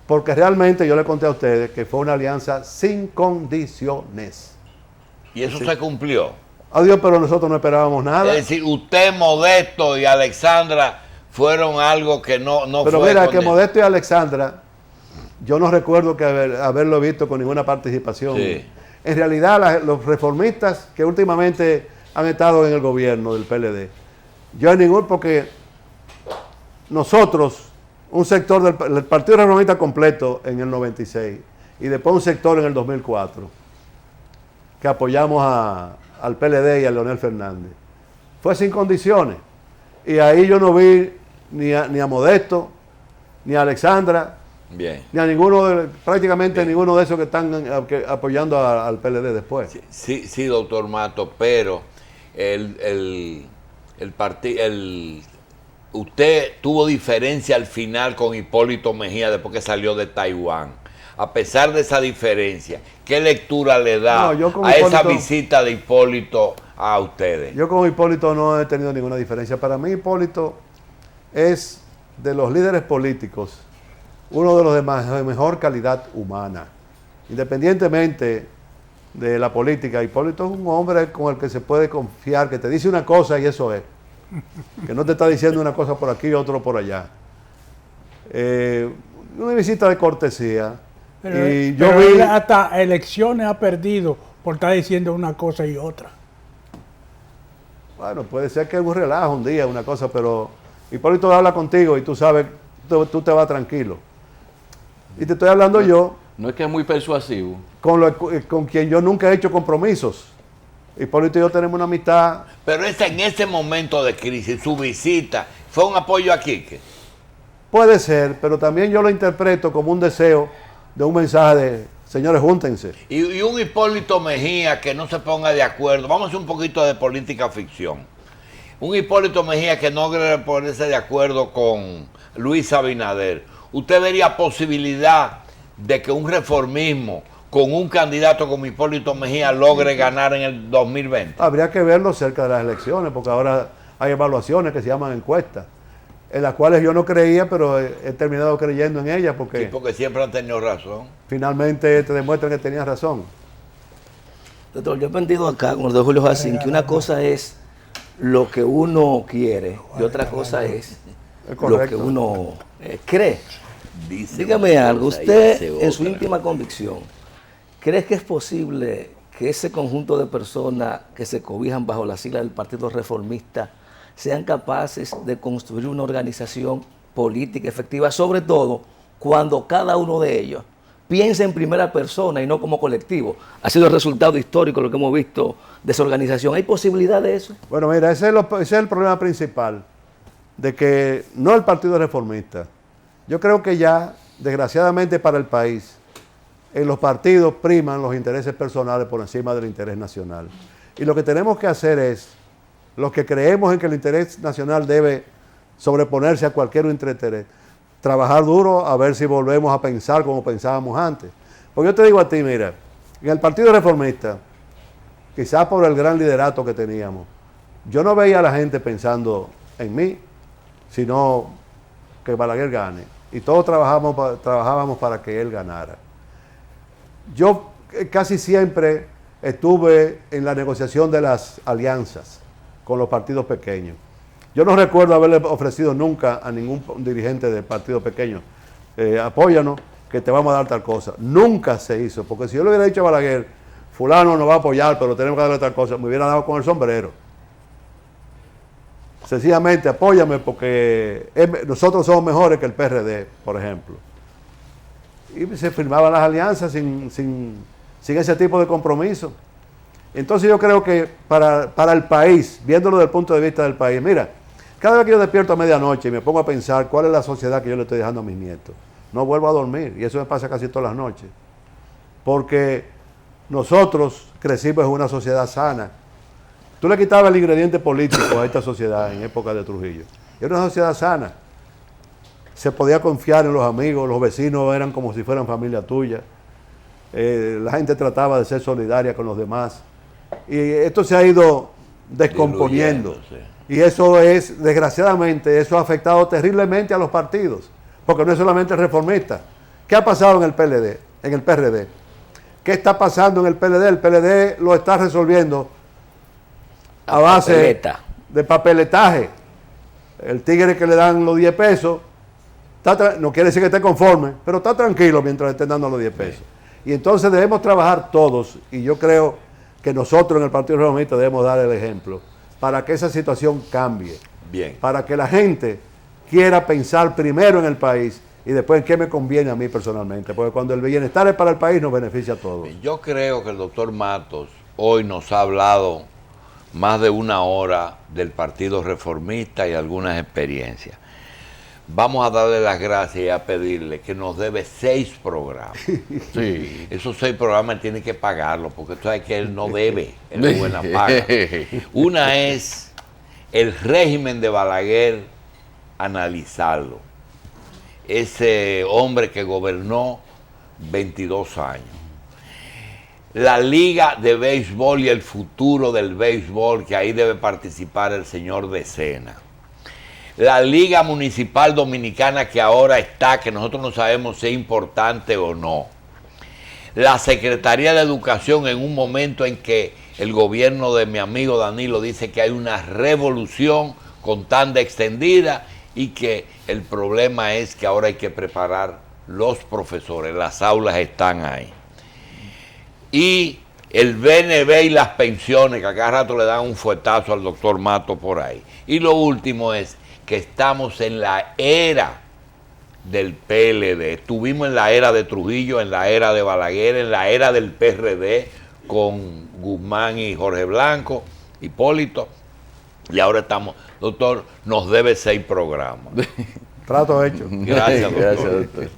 B: porque realmente yo le conté a ustedes que fue una alianza sin condiciones.
A: Y eso se cumplió.
B: Adiós, pero nosotros no esperábamos nada.
A: Es decir, usted, Modesto y Alexandra fueron algo que no
B: Pero
A: fue.
B: mira, que Modesto y Alexandra, yo no recuerdo que haberlo visto con ninguna participación.
A: Sí.
B: En realidad, los reformistas que últimamente han estado en el gobierno del PLD, yo en ningún, porque nosotros, un sector del Partido Reformista completo en el 96 y después un sector en el 2004, que apoyamos al PLD y a Leonel Fernández, fue sin condiciones. Y ahí yo no vi ni a Modesto, ni a Alexandra,
A: Bien.
B: ni a prácticamente ninguno de esos que están apoyando al PLD después.
A: Sí, doctor Mato, pero usted tuvo diferencia al final con Hipólito Mejía después que salió de Taiwán. A pesar de esa diferencia, ¿qué lectura le da a esa visita de Hipólito a ustedes?
B: Yo con Hipólito no he tenido ninguna diferencia. Para mí Hipólito es de los líderes políticos uno de los de mejor calidad humana. Independientemente de la política, Hipólito es un hombre con el que se puede confiar, que te dice una cosa y eso es. Que no te está diciendo una cosa por aquí y otro por allá. Una visita de cortesía.
D: Pero,
B: y
D: pero él hasta elecciones ha perdido por estar diciendo una cosa y otra.
B: Bueno, puede ser que es un relajo un día, una cosa, pero Hipólito habla contigo y tú sabes, tú te vas tranquilo. Y te estoy hablando yo.
E: No es que es muy persuasivo.
B: Con quien yo nunca he hecho compromisos. Hipólito y yo tenemos una amistad.
A: Pero en ese momento de crisis, su visita, ¿fue un apoyo a Quique?
B: Puede ser, pero también yo lo interpreto como un deseo de un mensaje de, señores, júntense.
A: Y un Hipólito Mejía que no se ponga de acuerdo. Vamos a hacer un poquito de política ficción. Un Hipólito Mejía que no logre ponerse de acuerdo con Luis Abinader. ¿Usted vería posibilidad de que un reformismo con un candidato como Hipólito Mejía logre ganar en el 2020?
B: Habría que verlo cerca de las elecciones, porque ahora hay evaluaciones que se llaman encuestas, en las cuales yo no creía, pero he terminado creyendo en ellas, porque,
A: Sí, porque siempre han tenido razón.
B: finalmente te demuestran que tenías razón.
C: Doctor, yo he aprendido acá con el doctor Julio Jacín que una cosa es lo que uno quiere y otra cosa es lo que uno cree. Dígame algo, usted en su íntima convicción, ¿cree que es posible que ese conjunto de personas que se cobijan bajo la sigla del Partido Reformista sean capaces de construir una organización política efectiva, sobre todo cuando cada uno de ellos piensa en primera persona y no como colectivo. Ha sido el resultado histórico lo que hemos visto de esa organización. ¿Hay posibilidad de eso?
B: Bueno, mira, ese es el problema principal, de que no el Partido Reformista. Yo creo que ya, desgraciadamente para el país, en los partidos priman los intereses personales por encima del interés nacional. Y lo que tenemos que hacer es, los que creemos en que el interés nacional debe sobreponerse a cualquier interés, trabajar duro a ver si volvemos a pensar como pensábamos antes. Porque yo te digo a ti, mira, en el Partido Reformista, quizás por el gran liderato que teníamos, yo no veía a la gente pensando en mí, sino que Balaguer gane. Y todos trabajábamos para que él ganara. Yo casi siempre estuve en la negociación de las alianzas con los partidos pequeños. Yo no recuerdo haberle ofrecido nunca a ningún dirigente del partido pequeño, apóyanos, que te vamos a dar tal cosa. Nunca se hizo, porque si yo le hubiera dicho a Balaguer, fulano nos va a apoyar, pero tenemos que darle tal cosa, me hubiera dado con el sombrero. Sencillamente, apóyame porque nosotros somos mejores que el PRD, por ejemplo. Y se firmaban las alianzas sin ese tipo de compromiso. Entonces yo creo que para el país, viéndolo desde el punto de vista del país, mira, cada vez que yo despierto a medianoche y me pongo a pensar cuál es la sociedad que yo le estoy dejando a mis nietos, no vuelvo a dormir, y eso me pasa casi todas las noches. Porque nosotros crecimos en una sociedad sana. Tú le quitabas el ingrediente político a esta sociedad en época de Trujillo. Era una sociedad sana. Se podía confiar en los amigos, los vecinos eran como si fueran familia tuya. La gente trataba de ser solidaria con los demás. Y esto se ha ido descomponiendo. Y eso es, desgraciadamente, eso ha afectado terriblemente a los partidos. Porque no es solamente el reformista. ¿Qué ha pasado en el PLD, en el PRD? ¿Qué está pasando en el PLD? El PLD lo está resolviendo a base de papeletaje. El tigre que le dan los 10 pesos, no quiere decir que esté conforme, pero está tranquilo mientras le estén dando los 10 pesos. Y entonces debemos trabajar todos, y yo creo que nosotros en el Partido Reformista debemos dar el ejemplo, para que esa situación cambie.
A: Bien.
B: Para que la gente quiera pensar primero en el país y después en qué me conviene a mí personalmente, porque cuando el bienestar es para el país nos beneficia a todos.
A: Yo creo que el doctor Matos hoy nos ha hablado más de una hora del Partido Reformista y algunas experiencias. Vamos a darle las gracias y a pedirle que nos debe 6 programas. Sí. Esos 6 programas tiene que pagarlos, porque tú sabes que él no debe, él es buena paga. Una es el régimen de Balaguer, analizarlo. Ese hombre que gobernó 22 años. La Liga de Béisbol y el futuro del béisbol, que ahí debe participar el señor Decena. La Liga Municipal Dominicana que ahora está, que nosotros no sabemos si es importante o no. La Secretaría de Educación en un momento en que el gobierno de mi amigo Danilo dice que hay una revolución con tanda extendida y que el problema es que ahora hay que preparar los profesores, las aulas están ahí. Y el BNB y las pensiones, que a cada rato le dan un fuetazo al doctor Mato por ahí. Y lo último es que estamos en la era del PLD. Estuvimos en la era de Trujillo, en la era de Balaguer, en la era del PRD con Guzmán y Jorge Blanco, Hipólito. Y ahora estamos, doctor, nos debe 6 programas.
B: Trato hecho.
A: Gracias, doctor.
E: Gracias, doctor.